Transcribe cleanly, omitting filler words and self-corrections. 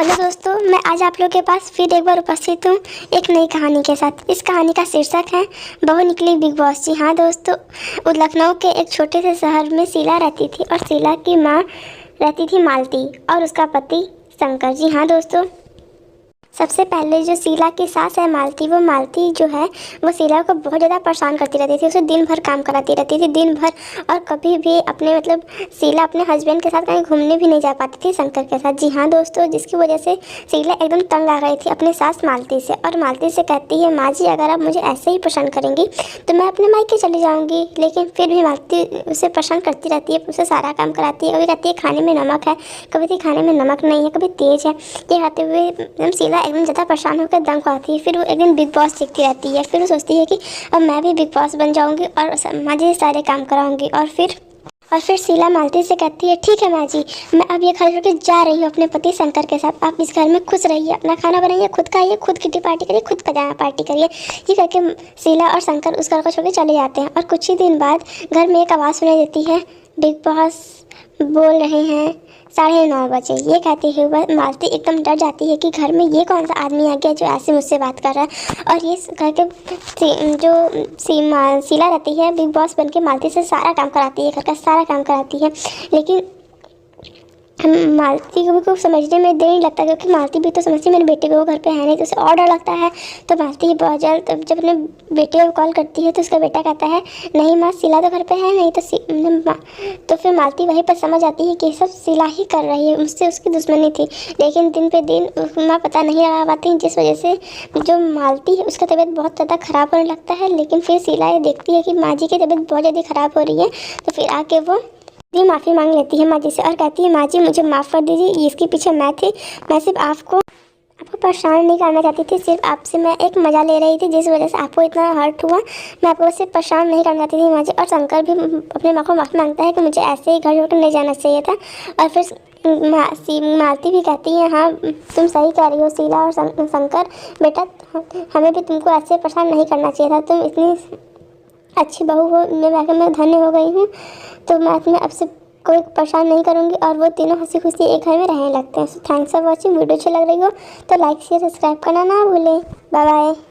Hello दोस्तों, मैं आज आप लोगों के पास फिर एक बार उपस्थित हूँ एक नई कहानी के साथ। इस कहानी का शीर्षक है बहू निकली बिग बॉस। जी हाँ दोस्तों, लखनऊ के एक छोटे से शहर में शीला रहती थी और शीला की माँ रहती थी मालती और उसका पति शंकर। जी हाँ दोस्तों, सबसे पहले जो शीला की सास है मालती, वो मालती जो है वो शीला को बहुत ज़्यादा परेशान करती रहती थी। उसे दिन भर काम कराती रहती थी दिन भर, और कभी भी अपने शीला अपने हस्बैंड के साथ कहीं घूमने भी नहीं जा पाती थी शंकर के साथ। जी हाँ दोस्तों, जिसकी वजह से शीला एकदम तंग आ गई थी अपने सास मालती से, और मालती से कहती है, माँ जी अगर आप मुझे ऐसे ही पसंद करेंगी तो मैं अपने मायके चली जाऊँगी। लेकिन फिर भी मालती उसे पसंद करती रहती है, उसे सारा काम कराती है। कभी कहती है खाने में नमक है, कभी कहती खाने में नमक नहीं है, कभी तेज है। ये कहते हुए शीला एकदम ज़्यादा परेशान होकर दम को आती है। फिर वो एक दिन बिग बॉस देखती रहती है। फिर वो सोचती है कि अब मैं भी बिग बॉस बन जाऊंगी और माँ जी सारे काम कराऊंगी। और फिर शीला मालती से कहती है, ठीक है माँ जी, मैं अब ये घर छोड़ के जा रही हूँ अपने पति शंकर के साथ। आप इस घर में खुश रहिए, अपना खाना बनाइए, खुद खाइए, खुद किटी पार्टी करिए, खुद पजामा पार्टी करिए। ये करके शीला और शंकर उस घर को छोड़ के चले जाते हैं। और कुछ ही दिन बाद घर में एक आवाज़ सुनाई देती है, बिग बॉस बोल रहे हैं 9:30 बजे। ये कहती है मालती एकदम डर जाती है कि घर में ये कौन सा आदमी आ गया जो ऐसे मुझसे बात कर रहा है। और ये कह के जो शीला रहती है बिग बॉस बन के मालती से सारा काम कराती है, घर का सारा काम कराती है। लेकिन मालती को भी कुछ समझने में देर नहीं लगता, क्योंकि मालती भी तो समझती है मेरे बेटे को घर पे है नहीं, तो उसे और डर लगता है। तो मालती बहुत जल्द जब अपने बेटे को कॉल करती है तो उसका बेटा कहता है, नहीं माँ शीला तो घर पे है नहीं। तो फिर मालती वहीं पर समझ आती है कि सब शीला ही कर रही है, उससे उसकी दुश्मनी थी। लेकिन दिन पे दिन माँ पता नहीं लगा पाती, जिस वजह से जो मालती है उसका तबीयत बहुत ज़्यादा ख़राब होने लगता है। लेकिन फिर शीला ये देखती है कि माँ जी की तबीयत बहुत ज़्यादा ख़राब हो रही है, तो फिर आके वो जी माफ़ी मांग लेती है माँ जी से और कहती है, माँ जी मुझे माफ़ कर दीजिए, इसके पीछे मैं थी। मैं सिर्फ आपको परेशान नहीं करना चाहती थी, सिर्फ आपसे मैं एक मज़ा ले रही थी, जिस वजह से आपको इतना हर्ट हुआ। मैं आपको सिर्फ परेशान नहीं करना चाहती थी माँ जी। और शंकर भी अपने माँ को माफ़ी मांगता है कि मुझे ऐसे ही घर छोड़कर नहीं जाना चाहिए था। और फिर मालती भी कहती है, हाँ तुम सही कह रही हो शीला और शंकर, बेटा हमें भी तुमको ऐसे परेशान नहीं करना चाहिए था। तुम इतनी अच्छी बहू हो, मैं धन्य हो गई हूँ। तो मैं अपने अब से कोई परेशान नहीं करूँगी। और वो तीनों हंसी खुशी एक घर में रहने लगते हैं। So thanks for watching. Video अच्छी लग रही हो तो लाइक शेयर सब्सक्राइब करना ना भूलें। Bye bye.